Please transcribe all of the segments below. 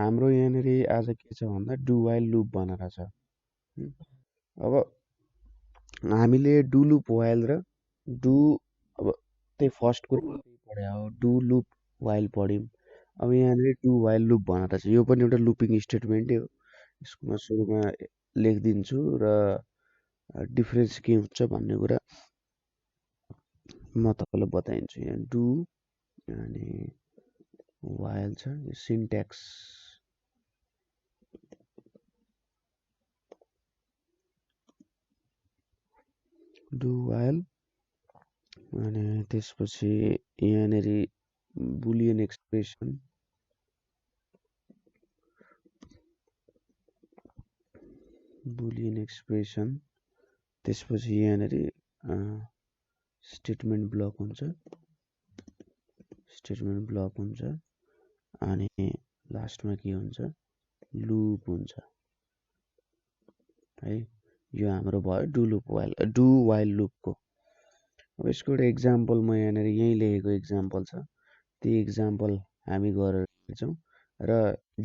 हाम्रो यहाँनिर आज के छ भन्दा डु वाइल लुप भनेर छ। अब हामीले डु लुप वाइल र डु अब त्यही फर्स्ट कुरा पढ्या हो, डु लुप वाइल पढ्यौँ। अब यहाँनिर डु वाइल लुप भनेर छ। यो पनि एउटा लुपिङ स्टेटमेन्टै हो। यसको म सुरुमा लेखिदिन्छु र डिफरेन्स के हुन्छ भन्ने कुरा म तपाईँलाई बताइदिन्छु। यहाँ डु अनि वाइल छ, यो सिन्ट्याक्स डु वाइल अनि त्यसपछि यहाँनिर बुलियन एक्सप्रेसन त्यसपछि यहाँनिर स्टेटमेन्ट ब्लक हुन्छ अनि लास्टमा के हुन्छ लुप हुन्छ है। यो हाम्रो भयो डु वाइल लुपको। अब यसको एउटा इक्जाम्पल म यहाँनिर यहीँ लेखेको इक्जाम्पल छ, त्यो इक्जाम्पल हामी गरेर हेर्छौँ र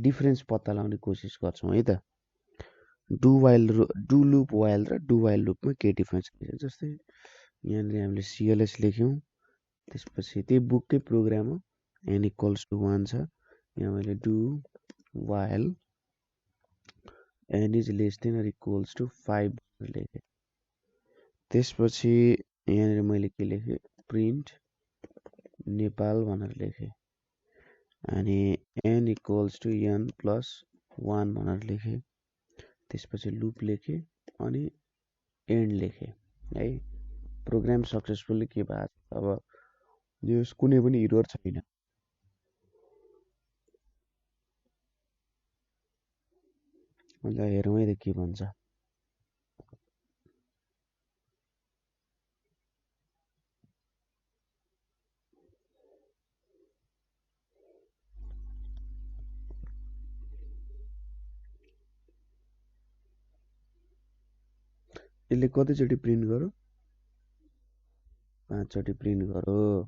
डिफरेन्स पत्ता लगाउने कोसिस गर्छौँ है त। डु लुप वाइल र डु वाइल लुपमा के डिफरेन्स रहेछ। जस्तै यहाँनिर हामीले सिएलएस लेख्यौँ, त्यसपछि त्यही बुककै प्रोग्राम हो, एन इक्वल्स टु 1 छ। यहाँ मैले do while n is less than or equals to 5 लेखेँ। त्यसपछि यहाँनिर मैले के लेखेँ प्रिन्ट नेपाल भनेर लेखेँ अनि n equals to n plus 1 भनेर लेखेँ। त्यसपछि लुप लेखेँ अनि एन्ड लेखेँ है। प्रोग्राम सक्सेसफुल्ली के भएको छ। अब यो कुनै पनि इरर छैन। ल हेरौँ है त के भन्छ। यसले कतिचोटि प्रिन्ट गरौँ, 5 चोटि प्रिन्ट गरौँ।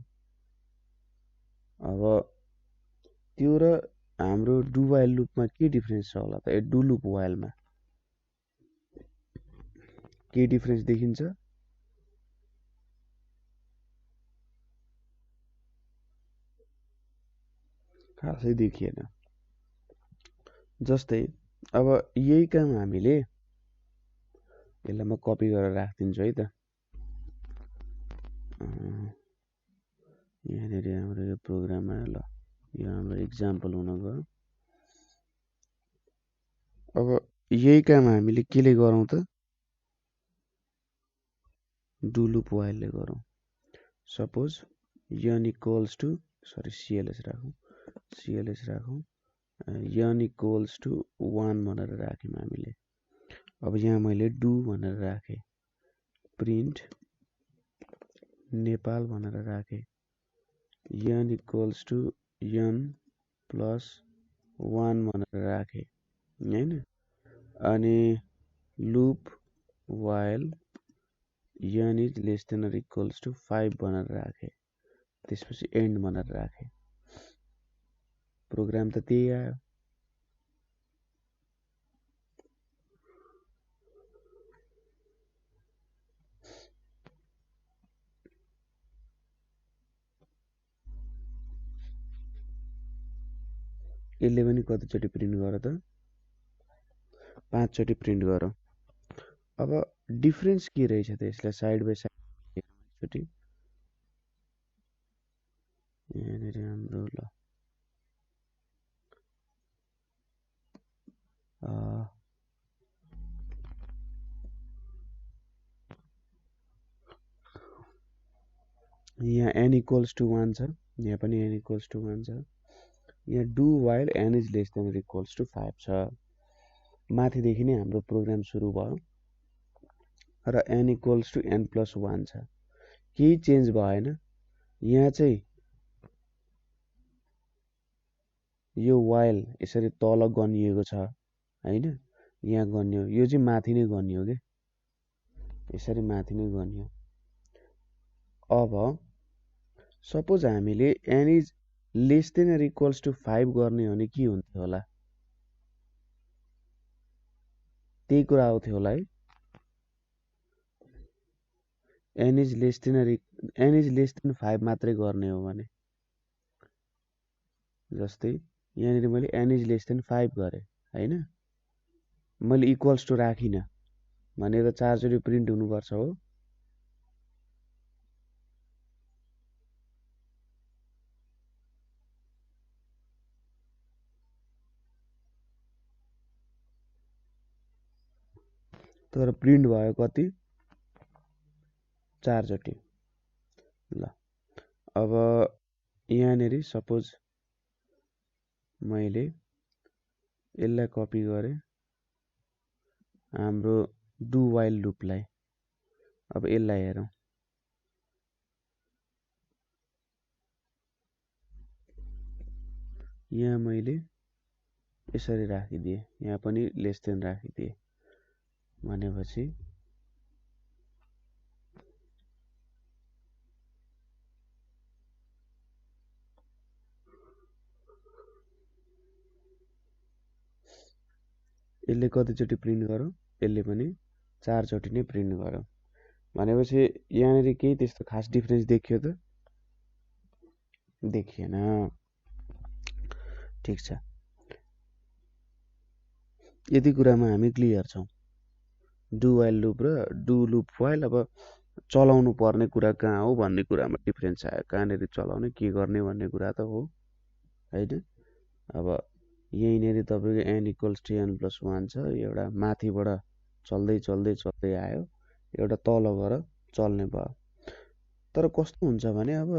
अब त्यो र हाम्रो डु वाइल लुपमा के डिफरेन्स छ होला त। डु लुप वाइलमा के डिफरेन्स देखिन्छ। खासै देखिएन। जस्तै अब यही काम हामीले यसलाई म कपी गरेर राखिदिन्छु है त। यहाँनिर हाम्रो यो प्रोग्राममा ल यो हाम्रो इक्जाम्पल हुन गयो। अब यही काम हामीले केले गरौँ त, डु लुप वाइलले गरौँ। सपोज एन इक्वल्स टु सिएलएस राखौँ एन इक्वल्स टु 1 भनेर राख्यौँ हामीले। अब यहाँ मैले डु भनेर राखेँ, प्रिन्ट नेपाल भनेर राखेँ, n equals to n plus 1 भनेर राखेँ हैन। अनि loop while n is less than or equals to 5 भनेर राखेँ। त्यसपछि एन्ड भनेर राखेँ। प्रोग्राम त त्यही आयो। यसले पनि कतिचोटि प्रिन्ट गर त, 5 चोटि प्रिन्ट गर। अब डिफरेन्स के रहेछ त यसलाई साइड बाइ साइड एकचोटि यहाँनिर हाम्रो ल यहाँ एन इक्वल्स टु 1 छ, यहाँ पनि एन इक्वल्स टु 1 छ। यहाँ do while n is less than equals to 5 छ। माथिदेखि नै हाम्रो प्रोग्राम सुरु भयो र n equals to n plus 1 छ। केही चेन्ज भएन। यहाँ चाहिँ यो वाइल यसरी तल गनिएको छ हैन, यहाँ गनियो। यो चाहिँ माथि नै गनियो के, यसरी माथि नै गनियो। अब सपोज हामीले n is less than or equals to 5 गर्ने हो भने के हुन्थ्यो होला। त्यही कुरा आउँथ्यो होला है। n is less then n is less then 5 मात्रै गर्ने हो भने, जस्तै यहाँनिर मैले n इज लेस देन 5 गरेँ होइन, मैले इक्वल्स टु राखिनँ भने त 4 चोटि प्रिन्ट हुनुपर्छ हो। तर प्रिन्ट भयो कति, 4 चोटि। ल अब यहाँनिर सपोज मैले यसलाई कपी गरेँ हाम्रो डु वाइल लुपलाई। अब यसलाई हेरौँ, यहाँ मैले यसरी राखिदिएँ, यहाँ पनि लेस देन राखिदिएँ भनेपछि यसले कतिचोटि प्रिन्ट गरौँ, यसले पनि 4 चोटि नै प्रिन्ट गरौँ भनेपछि यहाँनिर केही त्यस्तो खास डिफरेन्स देखियो त देखिएन। ठिक छ, यति कुरामा हामी क्लियर छौँ। डु वाइल लुप र डु लुप वाइल अब चलाउनु पर्ने कुरा कहाँ हो भन्ने कुरामा डिफरेन्स आयो, कहाँनिर चलाउने के गर्ने भन्ने कुरा त हो होइन। अब यहीँनिर तपाईँको n equals to n plus 1 छ, एउटा माथिबाट चल्दै चल्दै चल्दै आयो, एउटा तल गएर चल्ने भयो। तर कस्तो हुन्छ भने अब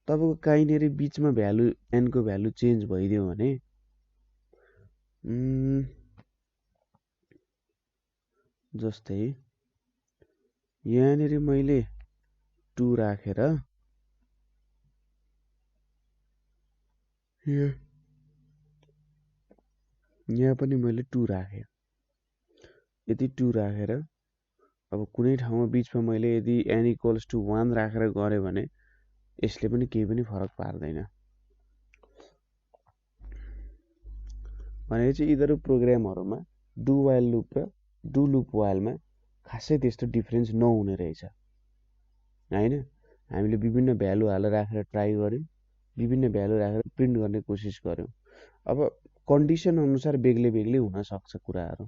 तपाईँको काहीँनिर बिचमा भ्यालु n को भ्यालु चेन्ज भइदियो भने जस्तै यहाँनिर मैले 2 राखेर यहाँ पनि मैले 2 राखेँ। यदि 2 राखेर अब कुनै ठाउँमा बिचमा मैले यदि n इक्वल्स टु 1 राखेर गरेँ भने यसले पनि केही पनि फरक पार्दैन। भनेपछि यिनीहरू प्रोग्रामहरूमा डु वाइल लुप र डु लुप वाइलमा खासै त्यस्तो डिफरेन्स नहुने रहेछ होइन। हामीले विभिन्न भ्यालु हालेर राखेर ट्राई गऱ्यौँ, विभिन्न भ्यालु राखेर प्रिन्ट गर्ने कोसिस गऱ्यौँ। अब कन्डिसन अनुसार बेग्लै बेग्लै हुनसक्छ कुराहरू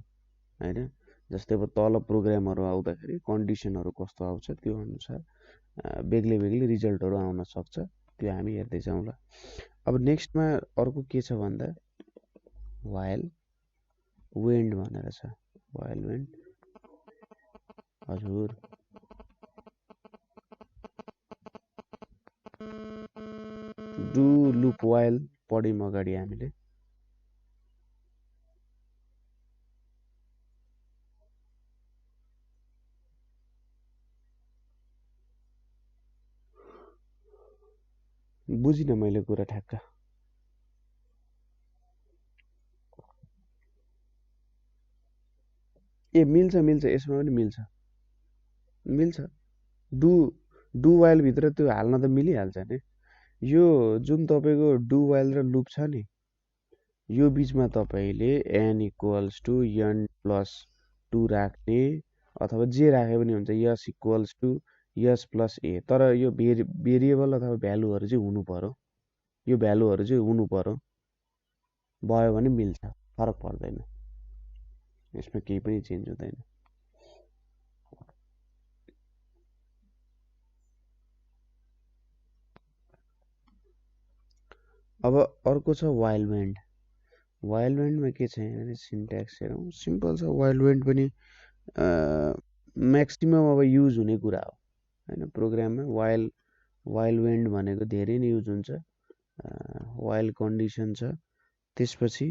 होइन। जस्तै अब तल प्रोग्रामहरू आउँदाखेरि कन्डिसनहरू कस्तो आउँछ त्यो अनुसार बेग्लै बेग्लै रिजल्टहरू आउन सक्छ, त्यो हामी हेर्दै जाउँ ल। अब नेक्स्टमा अर्को के छ भन्दा वाइल वेन्ड भनेर छ। वाइल वेन्ड हजुर डु लुप वाइल पढ्यौँ अगाडि हामीले। बुझिनँ मैले कुरा ठ्याक्क। ए मिल्छ मिल्छ, यसमा पनि मिल्छ मिल्छ। डु डु वाइल भित्र त्यो हाल्न त मिलिहाल्छ नि। यो जुन तपाईँको डु वाइल र लुप छ नि, यो बिचमा तपाईँले n equals to n plus 2 राख्ने अथवा जे राखे पनि हुन्छ, s equals to s plus a. तर यो भेरिएबल अथवा भ्यालुहरू चाहिँ हुनु पर्यो, यो भ्यालुहरू चाहिँ हुनु पर्यो, भयो भने मिल्छ, फरक पर्दैन, यसमा केही पनि चेन्ज हुँदैन। अब अर्को छ वाइल वेन्ड। वाइल वेन्डमा के छ यहाँनिर सिन्ट्याक्स हेरौँ, सिम्पल छ। वाइल वेन्ड पनि म्याक्सिमम अब युज हुने कुरा हो होइन प्रोग्राममा। वाइल वेन्ड भनेको धेरै नै युज हुन्छ। वाइल कन्डिसन छ, त्यसपछि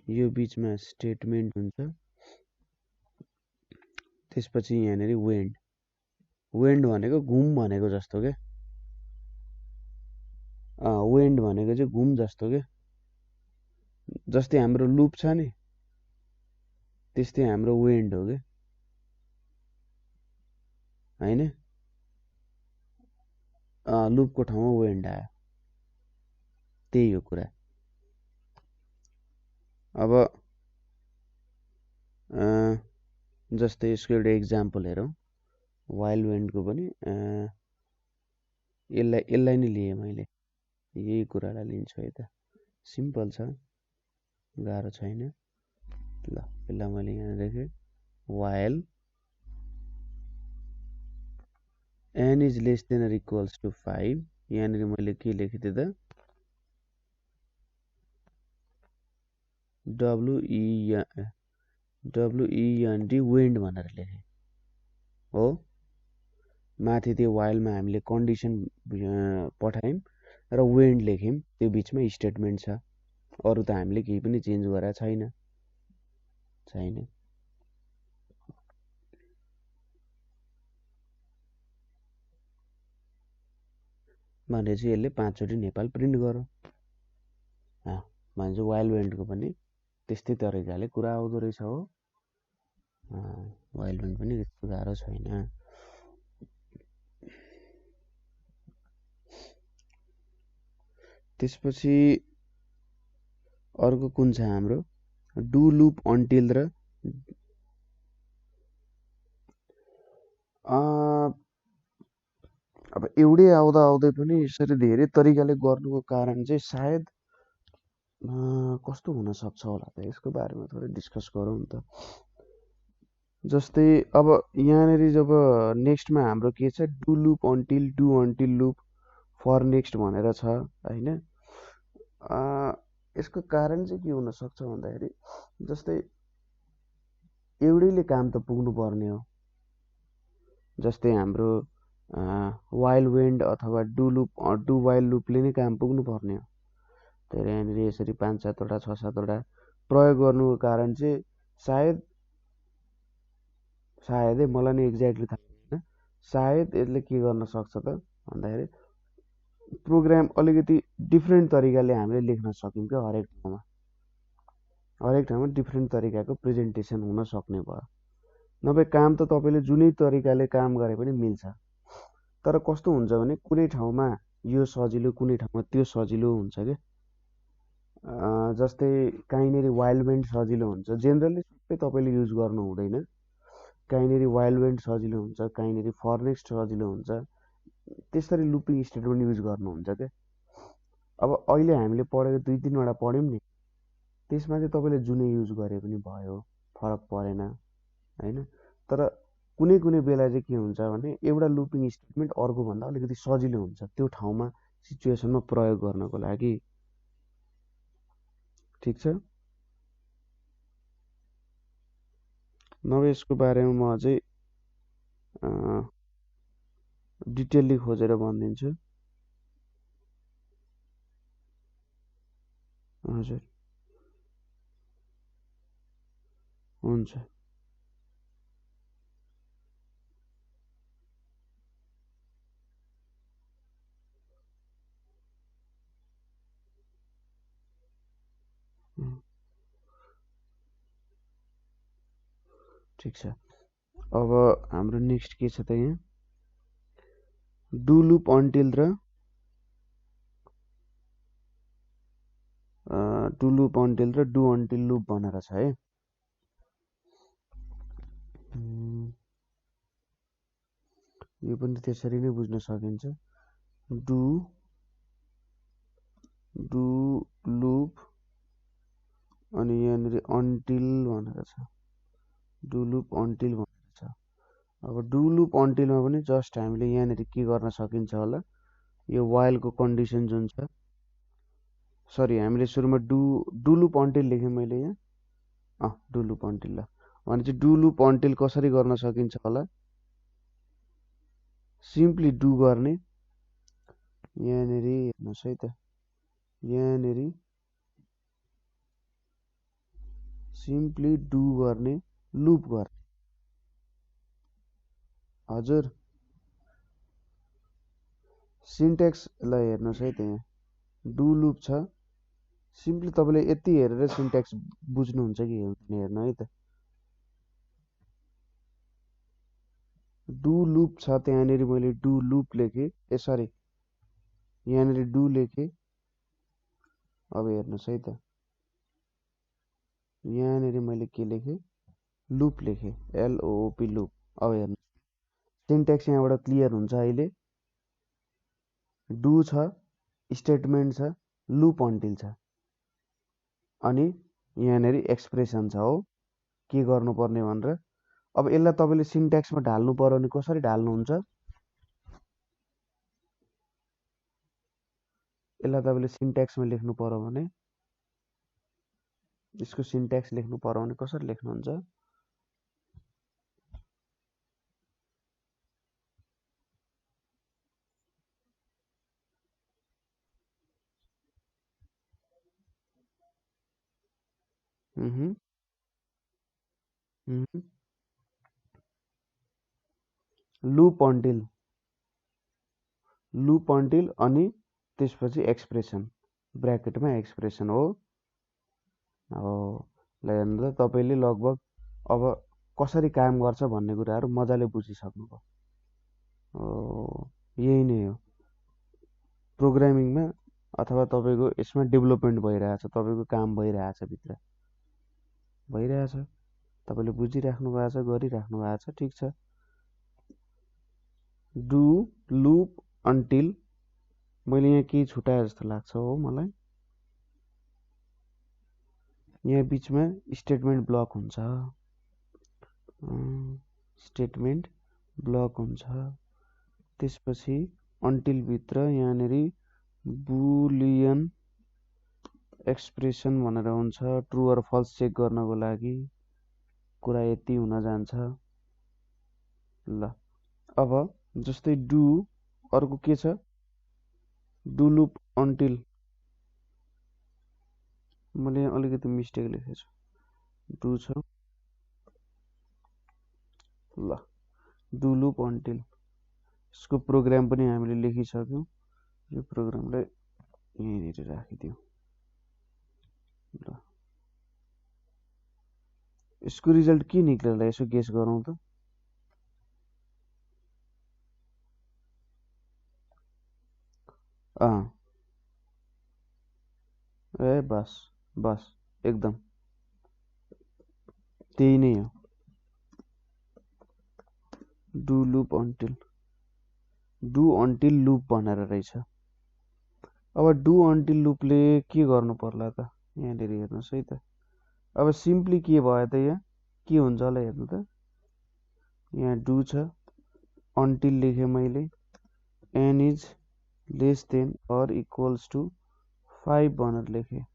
यो बिचमा स्टेटमेन्ट हुन्छ, त्यसपछि यहाँनिर वेन्ड। वेन्ड भनेको घुम भनेको जस्तो के, वेन्ड भनेको चाहिँ घुम जस्तो के। जस्तै हाम्रो लुप छ नि त्यस्तै हाम्रो वेन्ड हो के होइन। लुपको ठाउँमा वेन्ड आयो, त्यही हो कुरा। अब जस्तै यसको एउटा इक्जाम्पल हेरौँ वाइल्ड वेन्डको पनि यसलाई नै लिएँ मैले यही कुरालाई लिन्छु है त सिम्पल छ गाह्रो छैन ल यसलाई मैले यहाँ लेखेँ while n is less than or equals to 5 यहाँनिर मैले के लेखिदिएँ त WEND wind भनेर लेखेँ हो माथि त्यो whileमा हामीले कन्डिसन पठायौँ र wind लेख्यौँ त्यो बिचमा स्टेटमेन्ट छ अरु त हामीले केही पनि चेन्ज गरेका छैन भनेपछि यसले 5 चोटि नेपाल प्रिन्ट गरौँ भनेपछि वाइल्ड वेन्डको पनि त्यस्तै तरिकाले कुरा आउँदो रहेछ हो वाइल्ड वेन्ड पनि त्यस्तो गाह्रो छैन त्यसपछि अर्को कुन छ हाम्रो डु लुप अन्टिल र अब एउटै आउँदै पनि यसरी धेरै तरिकाले गर्नुको कारण चाहिँ सायद कस्तो हुन सक्छ होला त यसको बारेमा थोरै डिस्कस गरौँ त जस्तै अब यहाँनिर जब नेक्स्टमा हाम्रो के छ do until loop for next भनेर छ हैन यसको कारण चाहिँ के हुन सक्छ भन्दाखेरि जस्तै एउटैले काम त पुग्नु पर्ने हो जस्तै हाम्रो वाइल्ड वेन्ड अथवा डु वाइल्ड लुपले नै काम पुग्नु पर्ने हो तर यहाँनिर यसरी 5-7 वटा 6-7 वटा प्रयोग गर्नुको कारण चाहिँ सायदै मलाई नै एक्ज्याक्टली थाहा छैन सायद यसले के गर्न सक्छ त भन्दाखेरि प्रोग्राम अलिकति डिफ्रेन्ट तरिकाले हामीले लेख्न सक्यौँ क्या हरेक ठाउँमा डिफ्रेन्ट तरिकाको प्रेजेन्टेसन हुन सक्ने भयो नभए काम त तपाईँले जुनै तरिकाले काम गरे पनि मिल्छ तर कस्तो हुन्छ भने कुनै ठाउँमा यो सजिलो कुनै ठाउँमा त्यो सजिलो हुन्छ क्या जस्तै काहीँनिर वाइल्ड वेन्ड सजिलो हुन्छ जेनरली सबै तपाईँले युज गर्नु हुँदैन काहीँनिर वाइल्ड वेन्ड सजिलो हुन्छ काहीँनिर फर नेक्स्ट सजिलो हुन्छ त्यसरी लुपिङ स्टेटमेन्ट युज गर्नुहुन्छ क्या अब अहिले हामीले पढेको 2-3 वटा पढ्यौँ नि त्यसमा चाहिँ तपाईँले जुनै युज गरे पनि भयो फरक परेन हैन तर कुनै बेला चाहिँ के हुन्छ भने एउटा लुपिङ स्टेटमेन्ट अर्को भन्दा अलिकति सजिलो हुन्छ त्यो ठाउँमा सिचुएसनमा प्रयोग गर्नको लागि ठीक छ नभए यसको बारेमा म अझै डिटेलली खोजेर भनिदिन्छु हजुर हुन्छ ठिक छ अब हाम्रो नेक्स्ट के छ त यहाँ डु लुप अन्टिल र डु अन्टिल लुप भनेर छ है यो पनि त्यसरी नै बुझ्न सकिन्छ डु लुप अनि यहाँनिर अन्टिल भनेर छ डु लुप अन्टिल भनेर छ अब डु लुप अन्टिलमा पनि जस्ट हामीले यहाँनिर के गर्न सकिन्छ होला यो वाइलको कन्डिसन जुन छ सरी हामीले सुरुमा डु लुप अन्टिल लेखेँ मैले यहाँ डु लुप अन्टिल ल भने चाहिँ डु लुप अन्टिल कसरी गर्न सकिन्छ होला सिम्पली डु गर्ने यहाँनिर हेर्नुहोस् है त यहाँनिर सिम्पली डु गर्ने लुप गर्ने हजुर सिन्ट्याक्सलाई हेर्नुहोस् है त यहाँ डु लुप छ सिम्पली तपाईँले यति हेरेर सिन्ट्याक्स बुझ्नुहुन्छ कि हेर्नु है त डु लुप छ त्यहाँनिर मैले डु लुप लेखेँ सरी यहाँनिर डु लेखेँ अब हेर्नुहोस् है त यहाँनिर मैले के लेखेँ लुप लेखेँ, LOOP लुप। अब हेर्नु सिन्ट्याक्स यहाँबाट क्लियर हुन्छ अहिले। डु छ, स्टेटमेन्ट छ, लुप अन्टिल छ, अनि यहाँनिर एक्सप्रेसन छ हो के गर्नुपर्ने भनेर। अब यसलाई तपाईँले सिन्ट्याक्समा ढाल्नु पर्यो भने कसरी ढाल्नुहुन्छ? यसलाई तपाईँले सिन्ट्याक्समा लेख्नु पर्यो भने, यसको सिन्ट्याक्स लेख्नु पर्यो भने कसरी लेख्नुहुन्छ? लुप अन्टिल अनि त्यसपछि एक्सप्रेसन, ब्र्याकेटमा एक्सप्रेसन हो। ल हेर्नु त तपाईँले लगभग अब कसरी काम गर्छ भन्ने कुराहरू मजाले बुझिसक्नुभयो। यही नै हो प्रोग्रामिङमा, अथवा तपाईँको यसमा डेभलपमेन्ट भइरहेछ, तपाईँको काम भइरहेछ, भित्र भइरहेछ, तपाईँले बुझिराख्नु भएको छ, गरिराख्नु भएको छ, ठिक छ। डु लुप अन्टिल, मैले यहाँ केही छुटाए जस्तो लाग्छ हो मलाई। यहाँ बिचमा स्टेटमेन्ट ब्लक हुन्छ, त्यसपछि अन्टिल भित्र यहाँनिर बुलियन एक्सप्रेसन भनेर हुन्छ, ट्रु अर फल्स चेक गर्नको लागि। कुरा यति हुन जान्छ। ल अब जस्तै डु, अर्को के छ? डु लुप अन्टिल, मैले अलिकति मिस्टेक लेखेको छु, डु छ। ल डु लुप अन्टिल, यसको प्रोग्राम पनि हामीले लेखिसक्यौँ। यो प्रोग्रामलाई यहीँनिर राखिदिउँ। ल यसको रिजल्ट के निक्लेला यसो गेस गरौँ त। ए बस बस एकदम त्यही नै हो, do loop until, do until loop भनेर रहेछ। अब डु अन्टिल लुपले के गर्नु पर्ला त? यहाँनिर हेर्नुहोस् है त। अब सिम्पली के भयो त? यहाँ के हुन्छ होला हेर्नु त। यहाँ डु छ, अन्टिल लेखेँ मैले, n is less than or equals to 5 भनेर लेखेँ,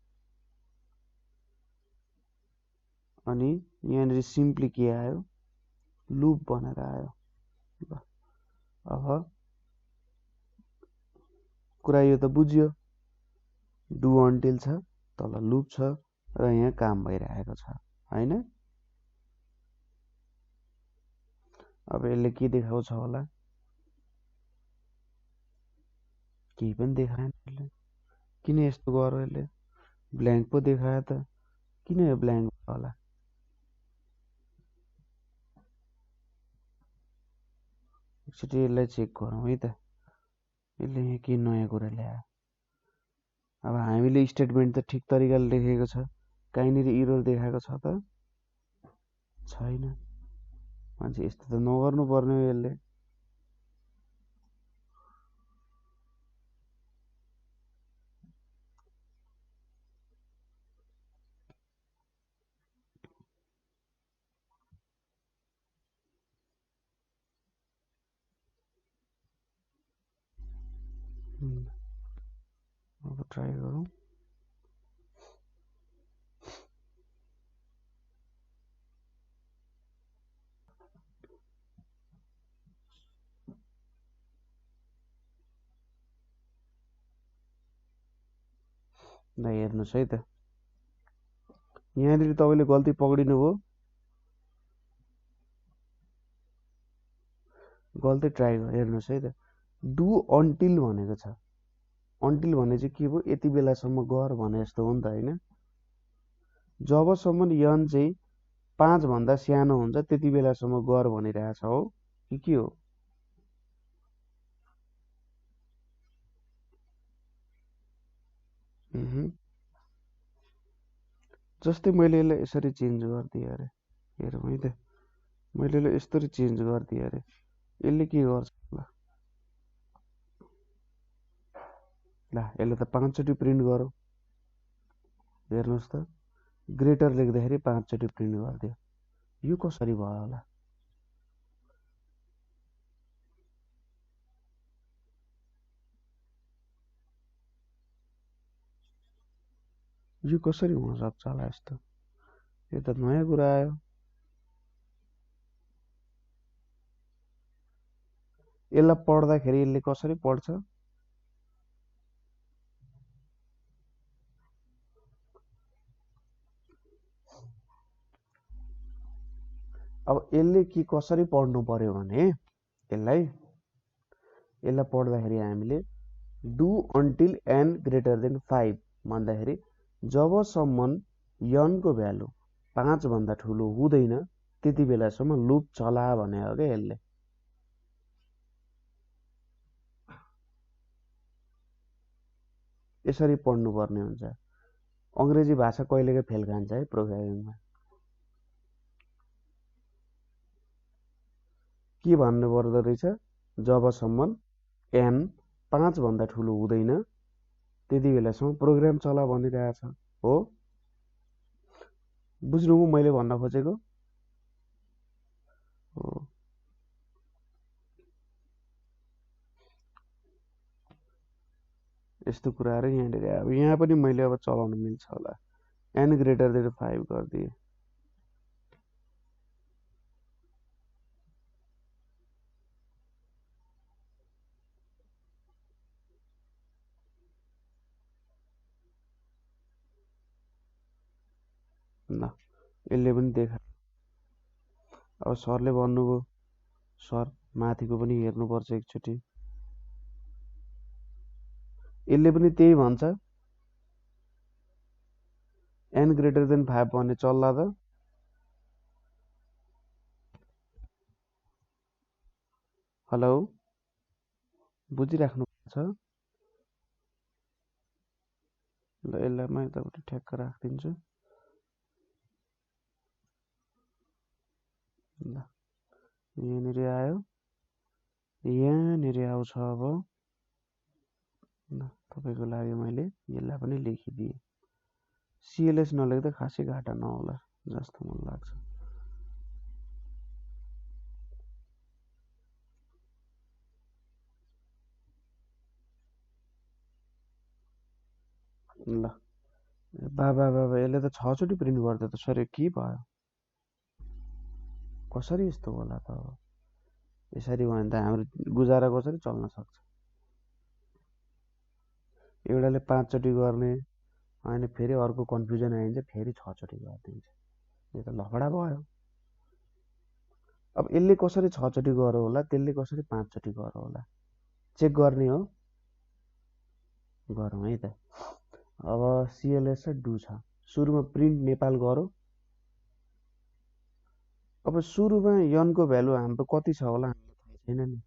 अनि यहाँनिर सिम्पली के आयो? लुप भनेर आयो। ल अब कुरा यो त बुझ्यो, डु अन्टिल छ, तल लुप छ, र यहाँ काम भइरहेको छ, हैन? अब यसले के देखाउँछ होला? केही पनि देखाएन यसले। किन यस्तो गर्यो यसले? ब्ल्याङ्क पो देखायो त, किन यो ब्ल्याङ्क होला? एकचोटि यसलाई चेक गरौँ है त, यसले यहाँ के नयाँ कुरा ल्यायो। अब हामीले स्टेटमेन्ट त ठिक तरिकाले लेखेको छ, कहीँनिर इरर देखाएको छ त छैन। मान्छे यस्तो त नगर्नु पर्ने हो यसले। अब ट्राई गरौँ। ल हेर्नुहोस् है त, यहाँनिर तपाईँले गल्ती पक्रिनुभयो। गल्ती ट्राई गरेर हेर्नुहोस् है त। डु अन्टिल भनेको छ, अन्टिल भने चाहिँ के भयो? यति बेलासम्म गर भने जस्तो हो नि त, होइन? जबसम्म यन चाहिँ 5 भन्दा सानो हुन्छ त्यति बेलासम्म गर भनिरहेछ हो कि के हो? जस्तै मैले यसलाई यसरी चेन्ज गरिदिएँ अरे, हेरौँ है त मैले ल यसरी चेन्ज गरिदिएँ अरे यसले के गर्छ ल ल यसले त 5 चोटि प्रिन्ट गरौँ हेर्नुहोस् त ग्रेटर लेख्दाखेरि 5 चोटि प्रिन्ट गरिदियो यो कसरी भयो होला यो कसरी हुन सक्छ होला यस्तो यो त नयाँ कुरा आयो यसलाई पढ्दाखेरि यसले कसरी पढ्छ अब यसले के कसरी पढ्नु पर्यो भने यसलाई पढ्दाखेरि हामीले do until n greater than 5 भन्दाखेरि जबसम्म n को भ्यालु 5 भन्दा ठुलो हुँदैन त्यति बेलासम्म लुप चला भने हो क्या यसले यसरी पढ्नु पर्ने हुन्छ अंग्रेजी भाषा कहिलेकै फेल खान्छ है प्रोग्रामिङमा के भन्नु पर्दो रहेछ जबसम्म n 5 भन्दा ठुलो हुँदैन त्यति बेलासम्म प्रोग्राम चला भनिरहेछ हो बुझ्नुभयो मैले भन्न खोजेको हो यस्तो कुराहरु यहाँनिर अब यहाँ पनि मैले अब चलाउन मिल्छ होला n ग्रेटर देन 5 गरिदिए ल यसले पनि देखा अब सरले भन्नुभयो सर माथिको पनि हेर्नुपर्छ एकचोटि यसले पनि त्यही भन्छ n ग्रेटर देन 5 भन्ने चल्ला त हेलो बुझिराख्नु छ ल यसलाई म यतापट्टि ठ्याक्क राखिदिन्छु ल यहाँनिर आयो यहाँनिर आउँछ अब ल तपाईको लागि मैले यसलाई पनि लेखिदिएँ CLS नलेख्दा खासै घाटा नहोला जस्तो मलाई लाग्छ ल बाबा यसले त 6 चोटि प्रिन्ट गर्दै त सर के भयो कसरी यस्तो होला त यसरी भयो भने त हाम्रो गुजारा कसरी चल्न सक्छ एउटाले 5 चोटि गर्ने अनि फेरि अर्को कन्फ्युजन आइन्छ फेरि 6 चोटि गरिदिन्छ यो त लफडा भयो अब यसले कसरी 6 चोटि गर्यो होला त्यसले कसरी 5 चोटि गर्यो होला चेक गर्ने हो गरौँ है त अब CLS र डु छ सुरुमा प्रिन्ट नेपाल गरौँ अब सुरुमा n को भ्यालु हाम्रो कति छ होला हामीलाई थाहा छैन नि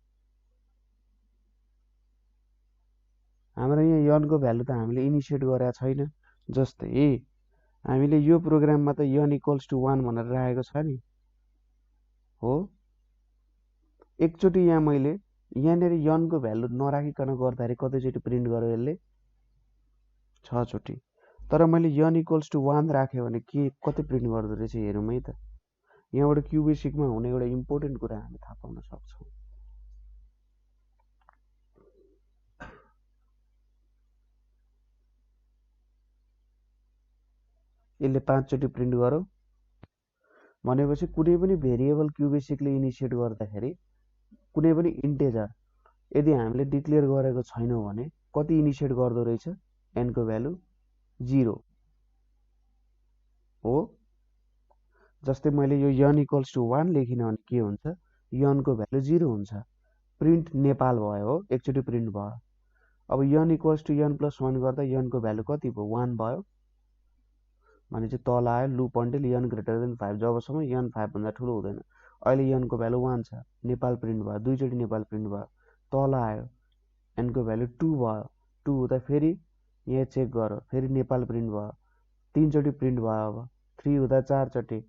हाम्रो यहाँ n को भ्यालु त हामीले इनिसिएट गरेका छैन जस्तै हामीले यो प्रोग्राममा त n इक्वल्स टु 1 भनेर राखेको छ नि हो एकचोटि यहाँ मैले यहाँनिर n को भ्यालु नराखिकन गर्दाखेरि कतिचोटि प्रिन्ट गर्यो यसले 6 चोटि तर मैले n इक्वल्स टु 1 राखेँ भने के कति प्रिन्ट गर्दो रहेछ हेरौँ है त यहाँबाट क्युबेसिकमा हुने एउटा इम्पोर्टेन्ट कुरा हामी थाहा पाउन सक्छौँ यसले 5 चोटि प्रिन्ट गरौँ भनेपछि कुनै पनि भेरिएबल क्युबेसिकले इनिसिएट गर्दाखेरि कुनै पनि इन्टेजर यदि हामीले डिक्लेयर गरेको छैनौँ भने कति इनिसिएट गर्दो रहेछ n को भ्यालु 0 हो जस्तै मैले यो n इक्वल्स टु 1 लेखिन भने के हुन्छ n को भ्यालु 0 हुन्छ प्रिन्ट नेपाल भयो हो एकचोटि प्रिन्ट भयो अब n equals to n plus 1 गर्दा n को भ्यालु कति भयो 1 भयो भने चाहिँ तल आयो loop until n greater than 5 जबसम्म n 5 भन्दा ठुलो हुँदैन अहिले n को भ्यालु 1 छ नेपाल प्रिन्ट भयो दुईचोटि नेपाल प्रिन्ट भयो तल आयो n को भ्यालु 2 भयो 2 हुँदा फेरि यहाँ चेक गरौँ फेरि नेपाल प्रिन्ट भयो 3 चोटि प्रिन्ट भयो अब 3 हुँदा 4 चोटि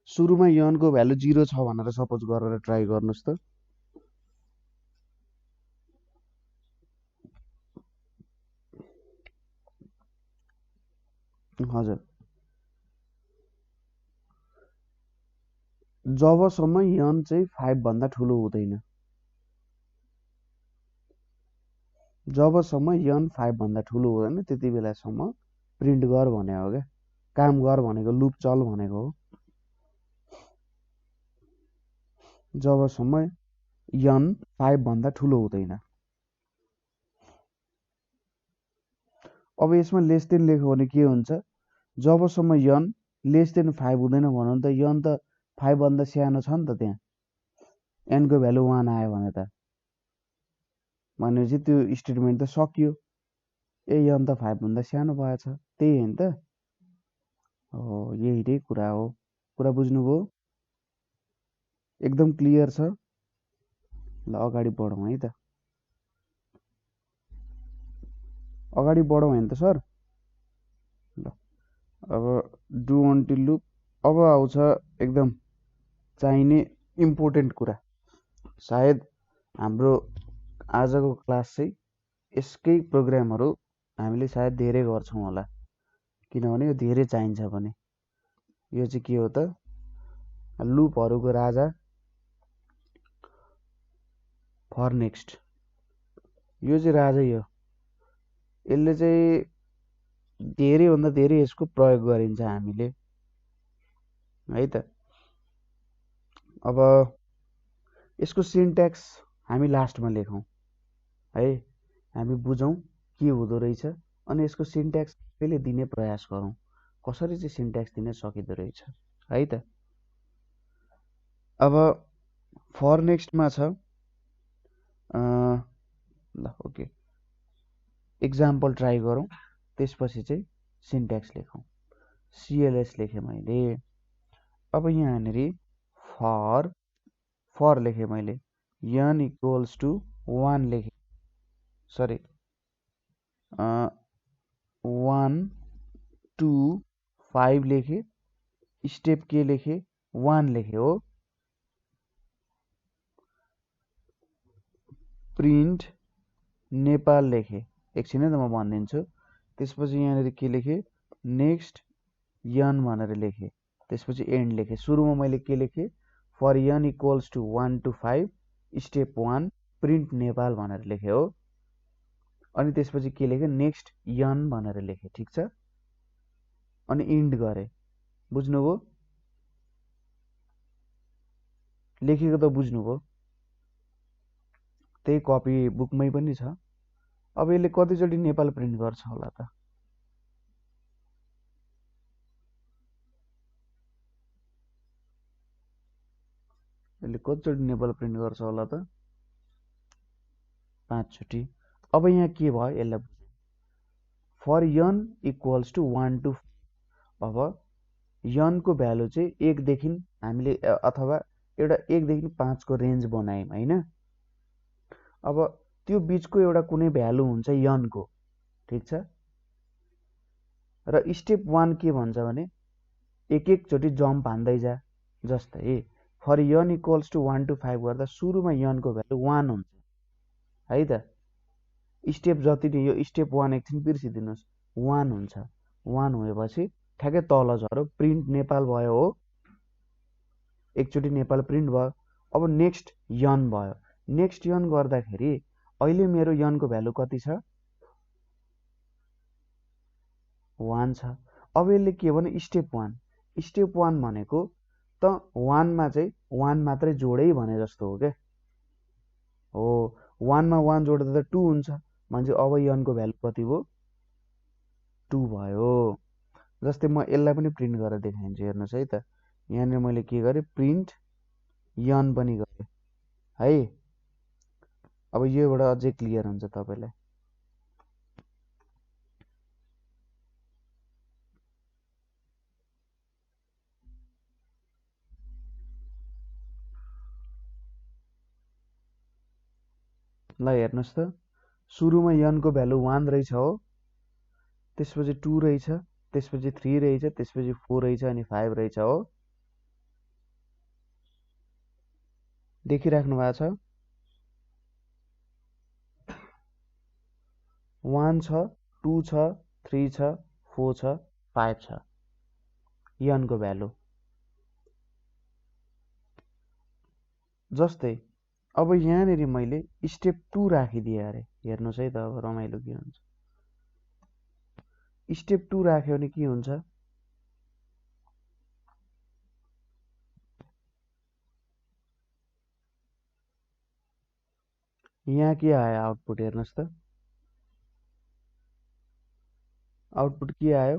सुरुमा यनको भ्यालु 0 छ भनेर सपोज गरेर ट्राई गर्नुहोस् त। हजुर, जबसम्म यन चाहिँ 5 भन्दा ठुलो हुँदैन, जबसम्म यन 5 भन्दा ठुलो हुँदैन त्यति बेलासम्म प्रिन्ट गर भने हो क्या, काम गर भनेको लुप चल भनेको हो। जबसम्म यन 5 भन्दा ठुलो हुँदैन। अब यसमा लेस देन लेख्यो भने के हुन्छ, जबसम्म यन लेस देन 5 हुँदैन भनौँ त, यन त 5 भन्दा सानो छ नि त, त्यहाँ एनको भ्यालु 1 आयो भने त, भनेपछि त्यो स्टेटमेन्ट त सकियो। ए यन त 5 भन्दा सानो भएछ, त्यही हो नि त। हो, यही नै कुरा हो। कुरा बुझ्नुभयो? एकदम क्लियर छ? ल अगाडि बढौँ है त। अगाडि बढौँ होइन त सर? ल अब डु अन्टिल लुप। अब आउँछ एकदम चाहिने इम्पोर्टेन्ट कुरा। सायद हाम्रो आजको क्लास चाहिँ यसकै प्रोग्रामहरू हामीले सायद धेरै गर्छौँ होला, किनभने यो धेरै चाहिन्छ भने। यो चाहिँ के हो त, लुपहरूको राजा फर नेक्स्ट। यो चाहिँ राजै हो। यसले चाहिँ धेरैभन्दा धेरै यसको प्रयोग गरिन्छ हामीले है त। अब यसको सिन्ट्याक्स हामी लास्टमा लेखौँ है, हामी बुझौँ के हुँदो रहेछ, अनि यसको सिन्ट्याक्स कहिले दिने प्रयास गरौँ, कसरी चाहिँ सिन्ट्याक्स दिन सकिँदो रहेछ है त। अब फर नेक्स्टमा छ ल ओके, इक्जाम्पल ट्राई गरौँ, त्यसपछि चाहिँ सिन्ट्याक्स लेखौँ। सिएलएस लेखेँ मैले। अब यहाँनिर फर लेखेँ मैले, यन इक्वल्स टु 1 लेखेँ, सरी 1 2 5 लेखेँ, स्टेप के लेखेँ 1 लेखेँ हो। प्रिन्ट नेपाल लेखेँ, एकछिन है त म भनिदिन्छु। त्यसपछि यहाँनिर के लेखेँ, नेक्स्ट यन भनेर लेखेँ, त्यसपछि एन्ड लेखेँ। सुरुमा मैले के लेखेँ, for N equals to 1 to 5 step 1 print Nepal भनेर लेखेँ हो। अनि त्यसपछि के लेखेँ, नेक्स्ट यन भनेर लेखेँ, ठिक छ। अनि इन्ड गरेँ, बुझ्नुभयो? लेखेको त बुझ्नुभयो, त्यही कपी बुकमै पनि छ। अब यसले कतिचोटि नेपाल प्रिन्ट गर्छ होला त, यसले कतिचोटि नेपाल प्रिन्ट गर्छ होला त, 5 चोटि। अब यहाँ के भयो, यसलाई for N equals to 1 to 5, अब यनको भ्यालु चाहिँ 1 देखि हामीले अथवा एउटा 1 देखि 5 को रेन्ज बनायौँ होइन। अब त्यो बिचको एउटा कुनै भ्यालु हुन्छ यनको, ठिक छ। र स्टेप 1 के भन्छ भने एक एकचोटि जम्प हान्दै जा। जस्तै for N equals to 1 to 5 गर्दा सुरुमा यनको भ्यालु 1 हुन्छ है त। स्टेप जति नै यो स्टेप 1 एकछिन बिर्सिदिनुहोस्, 1 हुन्छ। 1 भएपछि ठ्याक्कै तल झऱ्यो, प्रिन्ट नेपाल भयो हो, एकचोटि नेपाल प्रिन्ट भयो। अब नेक्स्ट यन भयो, नेक्स्ट यन गर्दाखेरि अहिले मेरो यनको भ्यालु कति छ, 1 छ। अब यसले के भने स्टेप 1, स्टेप 1 भनेको त 1 मा चाहिँ 1 मात्रै जोडै भने जस्तो हो क्या। हो, 1 मा 1 जोड्दा त 2 हुन्छ, भनेपछि अब यनको भ्यालु कति भयो, 2 भयो। जस्तै म यसलाई पनि प्रिन्ट गरेर देखाइदिन्छु, हेर्नुहोस् है त। यहाँनिर मैले के गरेँ, प्रिन्ट यन पनि गरेँ है। अब योबाट अझै क्लियर हुन्छ तपाईँलाई। ल हेर्नुहोस् त, सुरुमा यनको भ्यालु 1 रहेछ हो, त्यसपछि 2 रहेछ, त्यसपछि 3 रहेछ, त्यसपछि 4 रहेछ अनि 5 रहेछ हो। देखिराख्नु भएको छ? 1 छ, 2 छ, 3 छ, 4 छ, 5 छ यनको भ्यालु। जस्तै अब यहाँनिर मैले स्टेप 2 राखिदिएँ अरे, हेर्नुहोस् है त अब रमाइलो के हुन्छ। स्टेप 2 राख्यो भने के हुन्छ? यहाँ के आयो आउटपुट हेर्नुहोस् त। आउटपुट के आयो?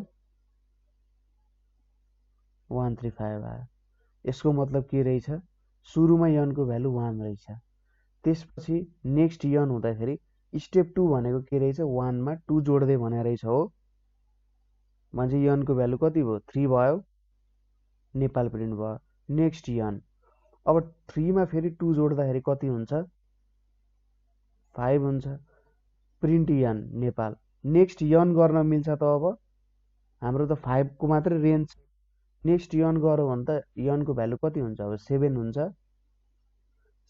135 आयो। यसको मतलब के रहेछ? सुरुमा यनको भ्यालु 1 रहेछ। त्यसपछि नेक्स्ट यन हुँदाखेरि स्टेप 2 भनेको के रहेछ? 1 मा 2 जोड्दै भने रहेछ हो। मान्छे यनको भ्यालु कति भयो? 3 भयो, नेपाल प्रिन्ट भयो। नेक्स्ट यन, अब 3 मा फेरि 2 जोड्दाखेरि कति हुन्छ? 5 हुन्छ, प्रिन्ट यन नेपाल। नेक्स्ट यन गर्न मिल्छ त? अब हाम्रो त 5 को मात्रै रेन्ज। नेक्स्ट यन गरौँ भने त यनको भ्यालु कति हुन्छ? अब 7 हुन्छ।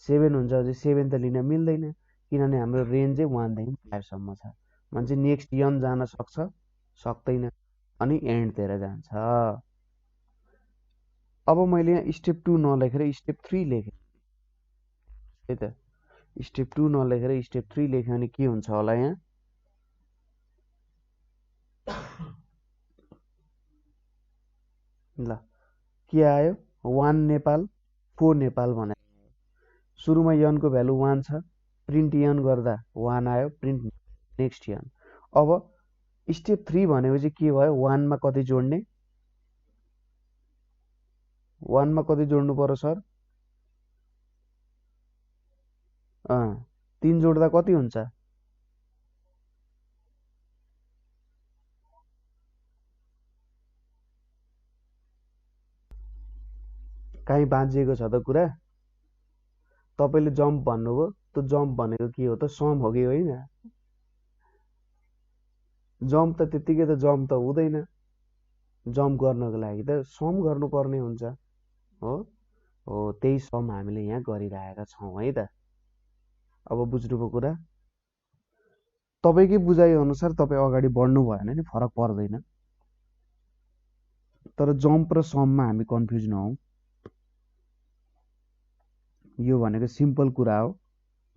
7 हुन्छ भने 7 त लिन मिल्दैन, किनभने हाम्रो रेन्ज चाहिँ 1 देखि 5 सम्म छ। मान्छे नेक्स्ट यन जान सक्छ? सक्दैन, अनि एन्डतिर जान्छ। अब मैले यहाँ स्टेप 2 नलेखेर स्टेप 3 लेखेँ है त। स्टेप 2 नलेखेर स्टेप 3 लेख्यो भने के हुन्छ होला? यहाँ ल के आयो? 1 नेपाल 4 नेपाल भने। सुरुमा यनको भ्यालु 1 छ, प्रिन्ट यन गर्दा 1 आयो, प्रिन्ट नेक्स्ट यन। अब स्टेप 3 भनेपछि के भयो? 1 मा कति जोड्ने? 1 मा कति जोड्नु पर्यो सर? 3 जोड्दा कति हुन्छ? काहीँ बाँचिएको छ त कुरा? तपाईले जम्प भन्नुभयो, त्यो जम्प भनेको के हो त? सम हो कि होइन? जम्प त त्यतिकै त जम्प त हुँदैन। जम्प गर्नको लागि त सम गर्नुपर्ने हुन्छ हो। हो, त्यही सम हामीले यहाँ गरिरहेका छौँ है त। अब बुझ्नुभयो कुरा? तपाईँकै बुझाइ अनुसार तपाईँ अगाडि बढ्नु भएन नि फरक पर्दैन, तर जम्प र सममा हामी कन्फ्युज नहौँ। यो भनेको सिम्पल कुरा हो।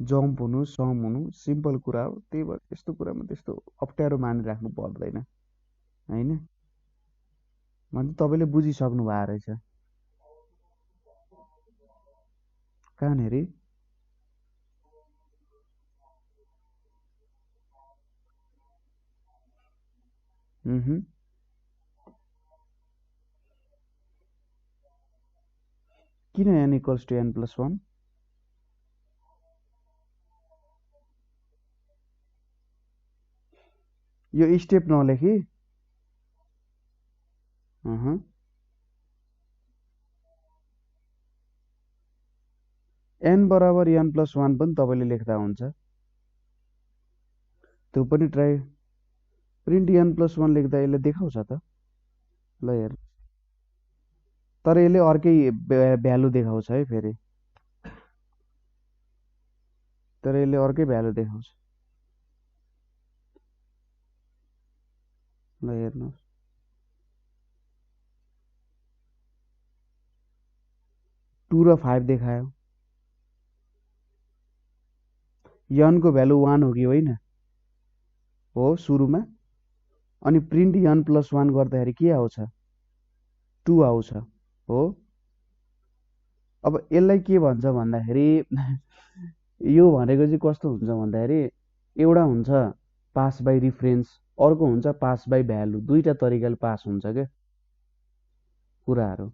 जम्प हुनु, सम हुनु सिम्पल कुरा हो। त्यही भएर त्यस्तो कुरामा त्यस्तो अप्ठ्यारो मानिराख्नु पर्दैन होइन। भने तपाईँले बुझिसक्नु भएको रहेछ कहाँनेरि? किन n equals to n plus 1? यो स्टेप नलेखी n बराबर n प्लस 1 पनि तपाईँले लेख्दा हुन्छ। त्यो पनि ट्राई। प्रिन्ट n प्लस 1 लेख्दा यसले देखाउँछ त? ल हेर, तर यसले अर्कै भ्यालु देखाउँछ है फेरि। तर यसले अर्कै भ्यालु देखाउँछ। ल हेर्नुहोस्, 2 र 5 देखायो। यनको भ्यालु 1 हो कि होइन? हो सुरुमा। अनि प्रिन्ट n प्लस 1 गर्दाखेरि के आउँछ? 2 आउँछ हो। अब यसलाई के भन्छ भन्दाखेरि यो भनेको चाहिँ कस्तो हुन्छ भन्दाखेरि एउटा हुन्छ पास बाई रिफरेन्स, अर्को हुन्छ पास बाई भ्यालु। दुईटा तरिकाले पास हुन्छ क्या कुराहरू।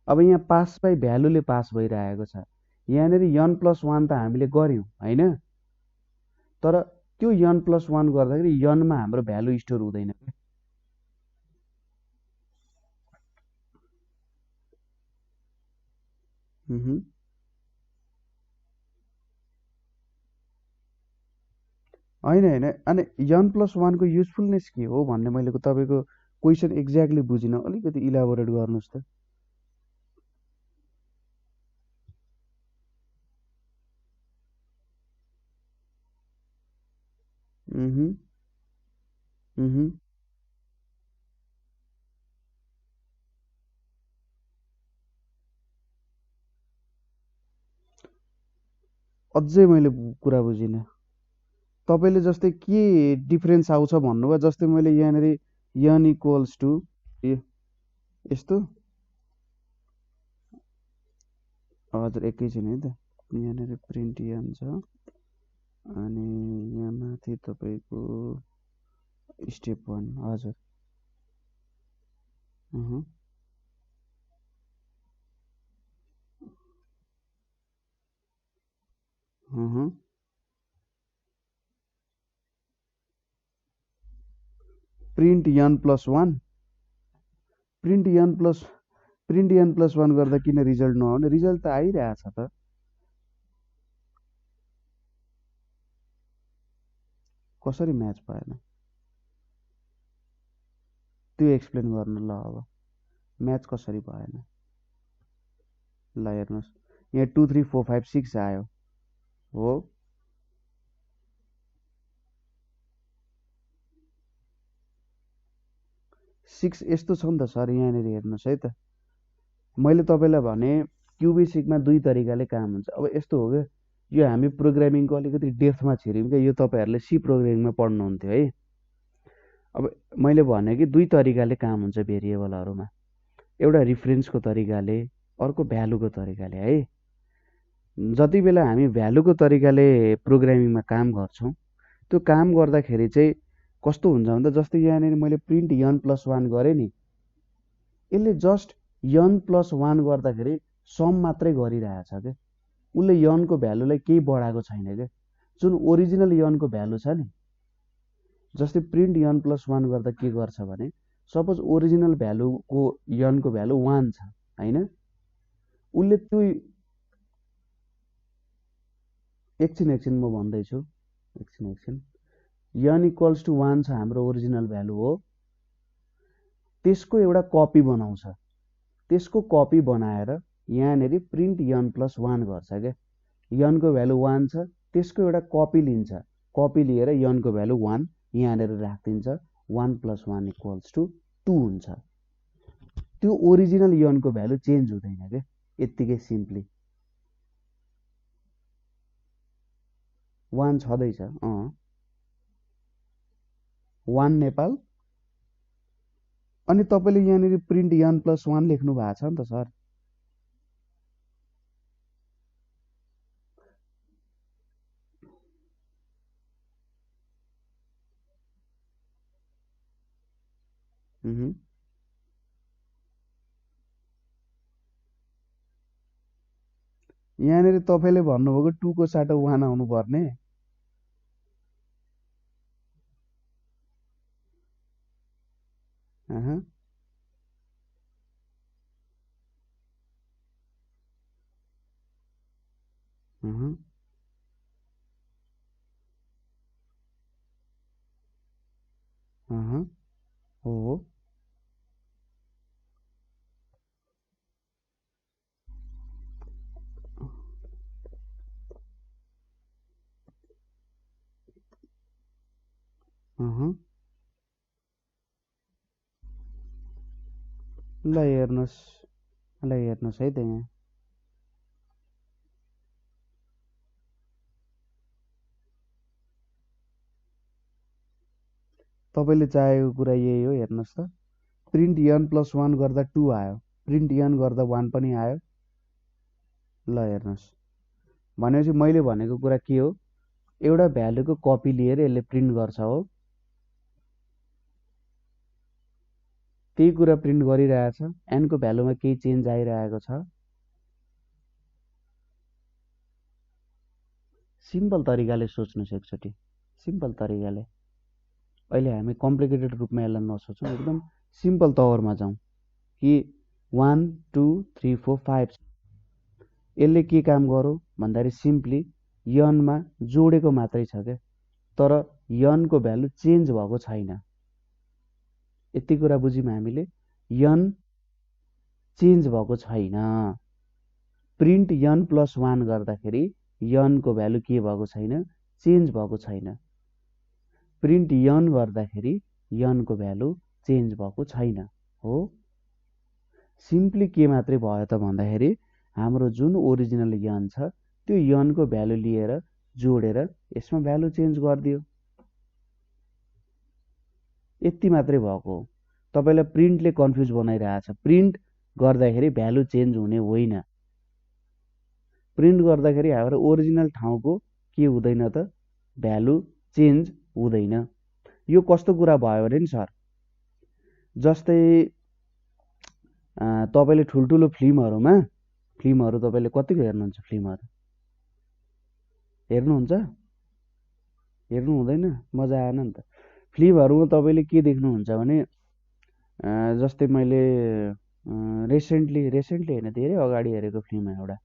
अब यहाँ पास बाई भ्यालुले पास भइरहेको छ। यहाँनिर n प्लस 1 त हामीले गऱ्यौँ होइन, तर त्यो n प्लस 1 गर्दाखेरि यनमा हाम्रो भ्यालु स्टोर हुँदैन। होइन होइन, अनि n प्लस 1 को युजफुलनेस के हो भन्ने मैले तपाईँको क्वेसन एक्ज्याक्टली बुझिन, अलिकति इलाबोरेट गर्नुहोस् त। अझै मैले कुरा बुझिनँ। तपाईँले जस्तै के डिफरेन्स आउँछ भन्नुभयो, जस्तै मैले यहाँनिर यन इक्वल्स टु यस्तो, हजुर एकैछिन है त, यहाँनिर प्रिन्ट यन छ अनि यहाँ माथि तपाईँको स्टेप 1, हजुर प्रिन्ट यन प्लस 1, प्रिन्ट यन प्लस 1 गर्दा किन रिजल्ट नआउने? रिजल्ट त आइरहेछ त। कसरी म्याच भएन त्यो एक्सप्लेन गर्नु ल। अब म्याच कसरी भएन ल हेर्नुहोस्, यहाँ 2 3 4 5 6 आयो हो, 6 यस्तो छ नि त सर। यहाँनिर हेर्नुहोस् है त, मैले तपाईँलाई भने क्युबिसिकमा दुई तरिकाले काम हुन्छ। अब यस्तो हो क्या, यो हामी प्रोग्रामिङको अलिकति डेप्थमा छिर्यौँ क्या, यो तपाईँहरूले सी प्रोग्रामिङमा पढ्नुहुन्थ्यो है। अब मैले भने कि दुई तरिकाले काम हुन्छ भेरिएबलहरूमा, एउटा रिफरेन्सको तरिकाले, अर्को भ्यालुको तरिकाले है। जति बेला हामी भ्यालुको तरिकाले प्रोग्रामिङमा काम गर्छौँ, त्यो काम गर्दाखेरि चाहिँ कस्तो हुन्छ भन्दा, जस्तै यहाँनिर मैले प्रिन्ट यन प्लस 1 गरेँ नि, यसले जस्ट यन प्लस 1 गर्दाखेरि सम मात्रै गरिरहेछ क्या, उसले यनको भ्यालुलाई केही बढाएको छैन क्या। जुन ओरिजिनल यनको भ्यालु छ नि, जस्तै प्रिन्ट यन प्लस 1 गर्दा के गर्छ भने, सपोज ओरिजिनल भ्यालुको यनको भ्यालु 1 छ होइन, उसले त्यो एकछिन म भन्दैछु, एकछिन यन इक्वल्स टु 1 छ हाम्रो ओरिजिनल भ्यालु हो, त्यसको एउटा कपी बनाउँछ, त्यसको कपी बनाएर यहाँनिर प्रिन्ट यन प्लस 1 गर्छ क्या। यनको भ्यालु 1 छ, त्यसको एउटा कपी लिन्छ, कपी लिएर यनको भ्यालु 1 यहाँनिर राखिदिन्छ, 1 प्लस 1 इक्वल्स टु 2 हुन्छ। त्यो ओरिजिनल यनको भ्यालु चेन्ज हुँदैन क्या, यत्तिकै सिम्पली 1 छँदैछ। 1 नेपाल, अनि तपाईँले यहाँनिर प्रिन्ट यन प्लस 1 लेख्नु भएको छ नि त सर। यहाँनिर तपाईँले भन्नुभएको 2 को साटो 1 आउनु पर्ने। हो ल हेर्नुहोस् है त, यहाँ तपाईँले चाहेको कुरा यही हो। हेर्नुहोस् त, प्रिन्ट यन प्लस 1 गर्दा 2 आयो, प्रिन्ट यन गर्दा 1 पनि आयो। ल हेर्नुहोस्, भनेपछि मैले भनेको कुरा के हो, एउटा भ्यालुको कपी लिएर यसले प्रिन्ट गर्छ हो, त्यही कुरा प्रिन्ट गरिरहेछ। एनको भ्यालुमा केही चेन्ज आइरहेको छ। सिम्पल तरिकाले सोच्नुहोस् एकचोटि, सिम्पल तरिकाले। अहिले हामी कम्प्लिकेटेड रूपमा यसलाई नसोचौँ, एकदम सिम्पल तवरमा जाउँ कि 1 2 3 4 5 यसले के काम गरौँ भन्दाखेरि सिम्पली यनमा जोडेको मात्रै छ क्या, तर यनको भ्यालु चेन्ज भएको छैन। यति कुरा बुझ्यौँ हामीले। n चेन्ज भएको छैन। प्रिन्ट n प्लस 1 गर्दाखेरि n को भ्यालु के भएको छैन, चेन्ज भएको छैन। प्रिन्ट n गर्दाखेरि n को भ्यालु चेन्ज भएको छैन हो। सिम्पली के मात्रै भयो त भन्दाखेरि हाम्रो जुन ओरिजिनल n छ त्यो n को भ्यालु लिएर जोडेर यसमा भ्यालु चेन्ज गरिदियो, यति मात्रै भएको हो। तपाईलाई प्रिन्टले कन्फ्युज बनाइरहेछ। प्रिन्ट गर्दाखेरि भ्यालु चेन्ज हुने होइन। प्रिन्ट गर्दाखेरि हाम्रो ओरिजिनल ठाउँको के हुँदैन त, भ्यालु चेन्ज हुँदैन। यो कस्तो कुरा भयो भने नि सर, जस्तै तपाईले ठुल्ठुलो फिल्महरू तपाईले कतिको हेर्नुहुन्छ? फिल्महरू हेर्नुहुन्छ? हेर्नु हुँदैन? मजा आएन नि त। फिल्महरूमा तपाईले के देख्नुहुन्छ भने जस्तै मैले रिसेन्टली होइन, धेरै अगाडि हेरेको फिल्म एउटा,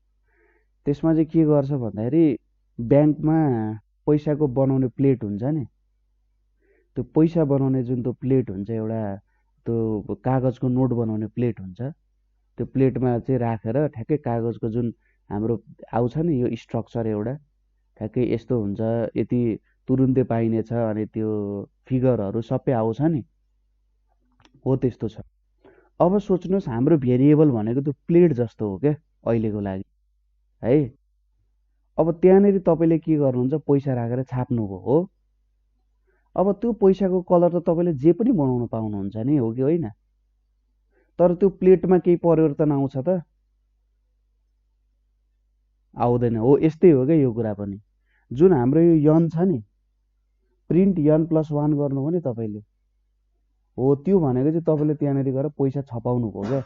त्यसमा चाहिँ के गर्छ भन्दाखेरि ब्याङ्कमा पैसाको बनाउने प्लेट हुन्छ नि, त्यो पैसा बनाउने जुन त्यो प्लेट हुन्छ, एउटा त्यो कागजको नोट बनाउने प्लेट हुन्छ, त्यो प्लेटमा चाहिँ राखेर ठ्याक्कै कागजको जुन हाम्रो आउँछ नि यो स्ट्रक्चर एउटा ठ्याक्कै यस्तो हुन्छ, यति तुरुन्तै पाइनेछ, अनि त्यो फिगरहरू सबै आउँछ नि, हो त्यस्तो छ। अब सोच्नुहोस् हाम्रो भेरिएबल भनेको त्यो प्लेट जस्तो हो क्या अहिलेको लागि है। अब त्यहाँनिर तपाईँले के गर्नुहुन्छ, पैसा राखेर छाप्नुभयो हो। अब त्यो पैसाको कलर त तपाईँले जे पनि बनाउन पाउनुहुन्छ नि, हो कि होइन? तर त्यो प्लेटमा केही परिवर्तन आउँछ त? आउँदैन। हो यस्तै हो क्या यो कुरा पनि। जुन हाम्रो यो n छ नि, प्रिन्ट n प्लस 1 गर्नुभयो नि तपाईँले, हो त्यो भनेको चाहिँ तपाईँले त्यहाँनिर गएर पैसा छपाउनु भयो क्या।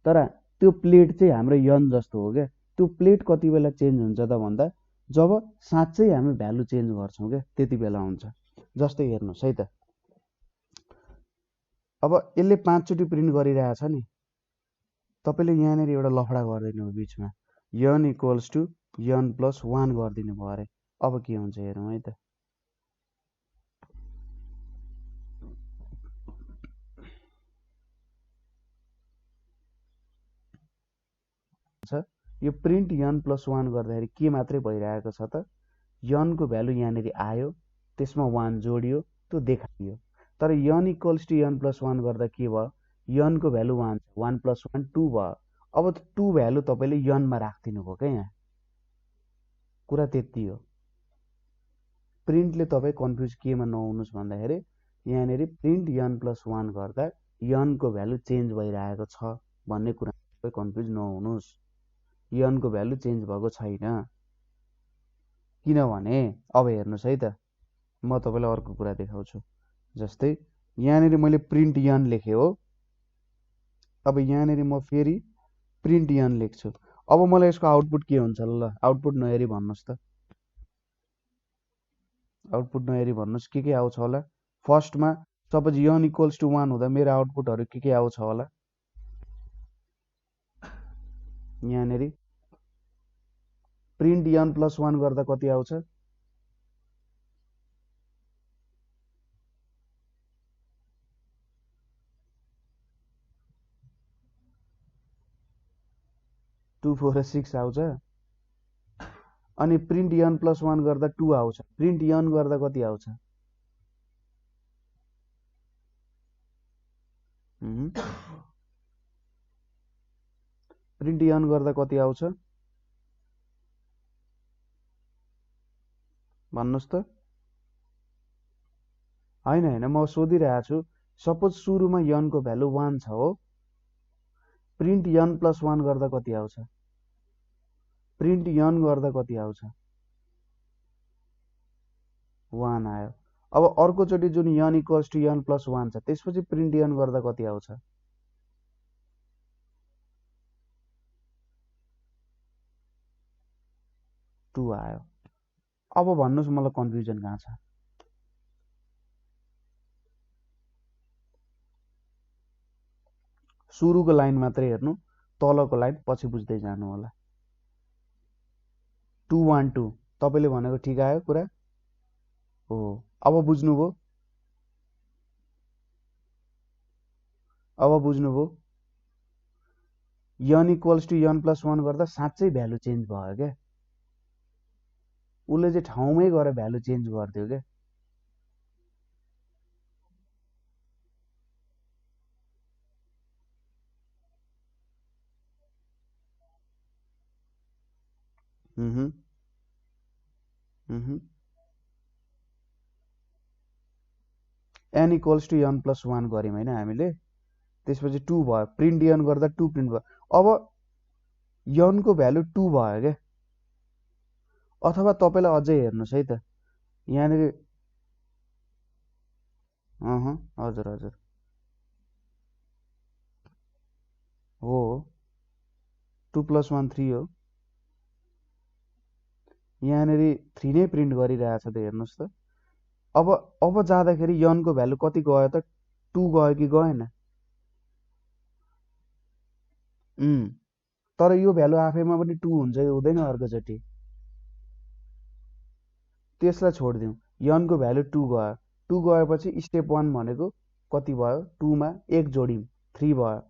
तर त्यो प्लेट चाहिँ हाम्रो n जस्तो हो क्या। त्यो प्लेट कति बेला चेन्ज हुन्छ त भन्दा जब साँच्चै हामी भ्यालु चेन्ज गर्छौँ क्या, त्यति बेला हुन्छ। जस्तै हेर्नुहोस् है त, अब यसले 5 चोटि प्रिन्ट गरिरहेछ नि, तपाईँले यहाँनिर एउटा लफडा गरिदिनु भयो बिचमा, n equals to n plus 1 गरिदिनु भयो अरे। अब के हुन्छ हेरौँ है त। यो प्रिन्ट n प्लस 1 गर्दाखेरि के मात्रै भइरहेको छ त, n को भ्यालु यहाँनिर आयो, त्यसमा 1 जोडियो, त्यो देखाइयो। तर n equals to n plus 1 गर्दा के भयो, n को भ्यालु 1 छ, 1 प्लस 1 2 भयो। अब 2 भ्यालु तपाईँले n मा राखिदिनु भयो क्या। यहाँ कुरा त्यति हो। प्रिन्टले तपाईँ कन्फ्युज केमा नहुनुहोस् भन्दाखेरि यहाँनिर प्रिन्ट n प्लस 1 गर्दा n को भ्यालु चेन्ज भइरहेको छ भन्ने कुरा तपाईँ कन्फ्युज नहुनुहोस्। n को भ्यालु चेन्ज भएको छैन। किनभने अब हेर्नुहोस् है त, म तपाईँलाई अर्को कुरा देखाउँछु। जस्तै यहाँनिर मैले प्रिन्ट n लेखेँ हो, अब यहाँनिर म फेरि प्रिन्ट n लेख्छु। अब मलाई यसको आउटपुट के हुन्छ ल, आउटपुट नहेरी भन्नुहोस् त। आउटपुट नहेरी भन्नुहोस् के आउँछ होला। फर्स्टमा सपोज n इक्वल्स टु 1 हुँदा मेरो आउटपुटहरू के आउँछ होला। यहाँनिर प्रिन्ट n प्लस 1 गर्दा कति आउँछ, टू 4 6 आउँछ। अनि प्रिन्ट n प्लस 1 गर्दा 2 आउँछ। प्रिन्ट n गर्दा कति आउँछ, प्रिन्ट n गर्दा कति आउँछ भन्नुहोस् त। होइन म सोधिरहेको छु। सपोज सुरुमा n को भ्यालु 1 छ हो, प्रिन्ट n प्लस 1 गर्दा कति आउँछ, प्रिन्ट n गर्दा कति आउँछ, 1 आयो। अब अर्कोचोटि जुन n equals to n plus 1 छ, त्यसपछि प्रिन्ट n गर्दा कति आउँछ, 2 आयो। अब भन्नुहोस् मलाई कन्फ्युजन कहाँ छ। सुरुको लाइन मात्रै हेर्नु, तलको लाइन पछि बुझ्दै जानु होला। 2 1 2 तपाईँले भनेको ठिक आयो कुरा हो। अब बुझ्नुभयो। अब बुझ्नुभयो n equals to n plus 1 गर्दा साँच्चै भ्यालु चेन्ज भयो क्या उसले चाहिँ ठाउँमै गएर भ्यालु चेन्ज गरिदियो क्या n equals to n plus 1 गऱ्यौँ होइन हामीले त्यसपछि 2 भयो प्रिन्ट n गर्दा 2 प्रिन्ट भयो अब n को भ्यालु 2 भयो क्या अथवा तपाईँलाई अझै हेर्नुहोस् है त यहाँनिर हजुर हजुर हो 2 प्लस 1 3 हो यहाँनिर 3 नै प्रिन्ट गरिरहेछ त हेर्नुहोस् त अब जाँदाखेरि n को भ्यालु कति गयो त 2 गयो कि गएन तर यो भ्यालु आफैमा पनि 2 हुन्छ कि हुँदैन अर्कोचोटि त्यसलाई छोडिदिउँ n को भ्यालु 2 गयो 2 गएपछि स्टेप 1 भनेको कति भयो 2 मा 1 जोडिम 3 भयो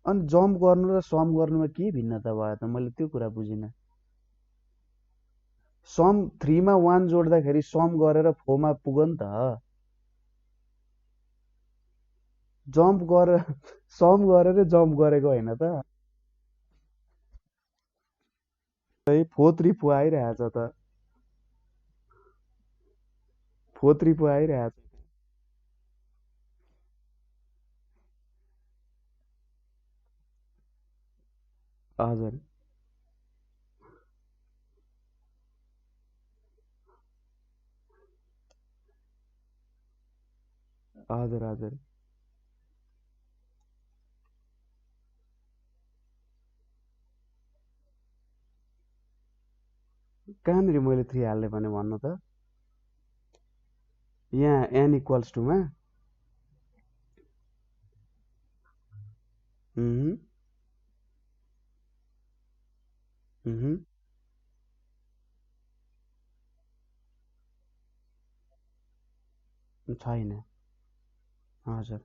अनि जम्प गर्नु र सम गर्नुमा के भिन्नता भयो त मैले त्यो कुरा बुझिनँ सम 3 मा 1 जोड्दाखेरि सम गरेर 4 मा पुग्यो नि त जम्प गरेर सम गरेर जम्प गरेको होइन त 4 3 पो आइरहेछ त 4 3 पो आइरहेछ हजुर हजुर हजुर कहाँनिर मैले 3 हाल्ने भने भन्नु त यहाँ n इक्वल्स टु मा छैन हजुर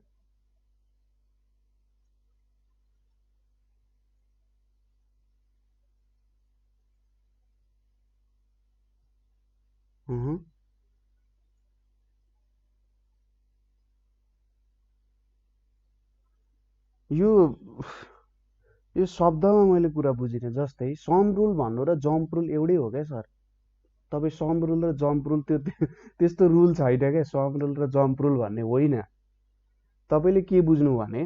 यो यो शब्दमा मैले कुरा बुझिनँ जस्तै सम रुल भन्नु र जम्प रुल एउटै हो क्या सर तपाईँ सम रुल र जम्प रुल त्यस्तो रुल छैन क्या सम रुल र जम्प रुल भन्ने होइन तपाईँले के बुझ्नु भने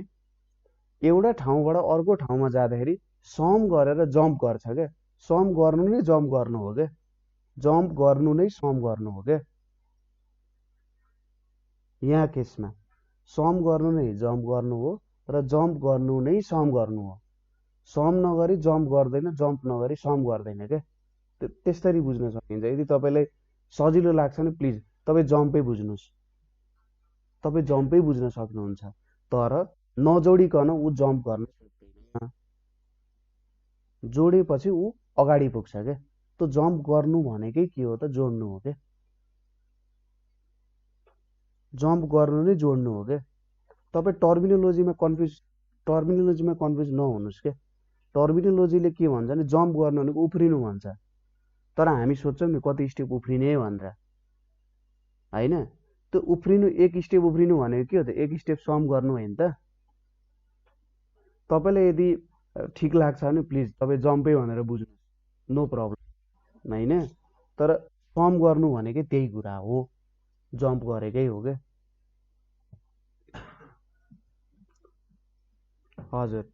एउटा ठाउँबाट अर्को ठाउँमा जाँदाखेरि सम गरेर जम्प गर्छ क्या सम गर्नु नै जम्प गर्नु हो क्या जम्प गर्नु नै सम गर्नु हो क्या यहाँ केसमा सम गर्नु नै जम्प गर्नु हो र जम्प गर्नु नै सम गर्नु हो सम नगरी जम्प गर्दैन जम्प नगरी सम गर्दैन क्या त्यसरी बुझ्न सकिन्छ यदि तपाईँलाई सजिलो लाग्छ भने प्लिज तपाईँ जम्पै बुझ्नुहोस् तपाईँ जम्पै बुझ्न सक्नुहुन्छ तर नजोडिकन ऊ जम्प गर्न सक्दैन जोडेपछि ऊ अगाडि पुग्छ क्या त्यो जम्प गर्नु भनेकै के हो त जोड्नु हो क्या जम्प गर्नु नै जोड्नु हो क्या तपाईँ टर्मिनोलोजीमा कन्फ्युज नहुनुहोस् क्या टर्मिनोलोजीले के भन्छ भने जम्प गर्नु भनेको उफ्रिनु भन्छ तर हामी सोध्छौँ नि कति स्टेप उफ्रिने भनेर होइन त्यो उफ्रिनु एक स्टेप उफ्रिनु भनेको के हो त एक स्टेप सम गर्नु होइन त तपाईँलाई यदि ठिक लाग्छ भने प्लिज तपाईँ जम्पै भनेर बुझ्नुहोस् नो प्रब्लम होइन तर सम गर्नु भनेकै त्यही कुरा हो जम्प गरेकै हो क्या हजुर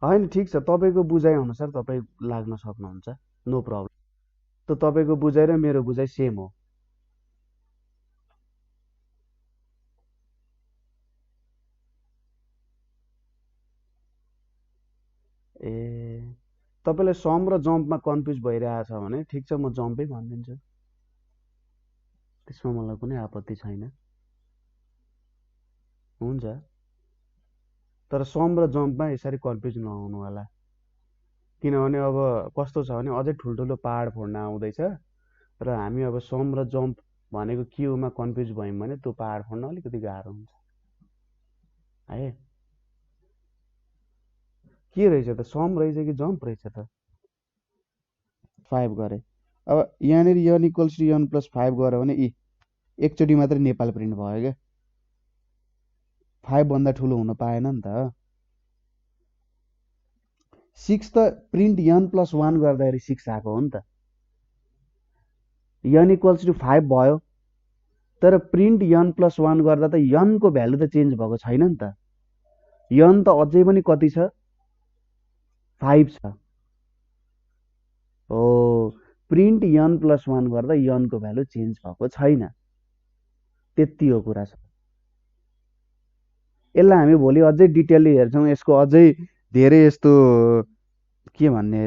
होइन ठिक छ तपाईँको बुझाइ अनुसार तपाईँ लाग्न सक्नुहुन्छ नो प्रब्लम त तपाईँको बुझाइ र मेरो बुझाइ सेम हो ए तपाईँलाई सम र जम्पमा कन्फ्युज भइरहेछ भने ठिक छ म जम्पै भनिदिन्छु त्यसमा मलाई कुनै आपत्ति छैन हुन्छ। तर सम र जम्पमा यसरी कन्फ्युज नहुनु होला, किनभने अब कस्तो छ भने अझै ठुल्ठुलो पहाड फोड्न आउँदैछ र हामी अब सम र जम्प भनेको केमा कन्फ्युज भयौँ भने त्यो पहाड फोड्न अलिकति गाह्रो हुन्छ है। के रहेछ त, सम रहेछ कि जम्प रहेछ त? 5 गरे। अब यहाँनिर n equals to n plus 5 गऱ्यो भने एकचोटि मात्रै नेपाल प्रिन्ट भयो क्या, 5 भन्दा ठुलो हुन पाएन नि त। 6 त प्रिन्ट n प्लस 1 गर्दाखेरि 6 आएको हो नि त, n इक्वल्स टु 5 भयो, तर प्रिन्ट n प्लस 1 गर्दा त n को भ्यालु त चेन्ज भएको छैन नि त, n त अझै पनि कति छ, 5 छ। हो, प्रिन्ट n प्लस 1 गर्दा n को भ्यालु चेन्ज भएको छैन, त्यति हो कुरा छ। यसलाई हामी भोलि अझै डिटेलली हेर्छौँ, यसको अझै धेरै यस्तो के भन्ने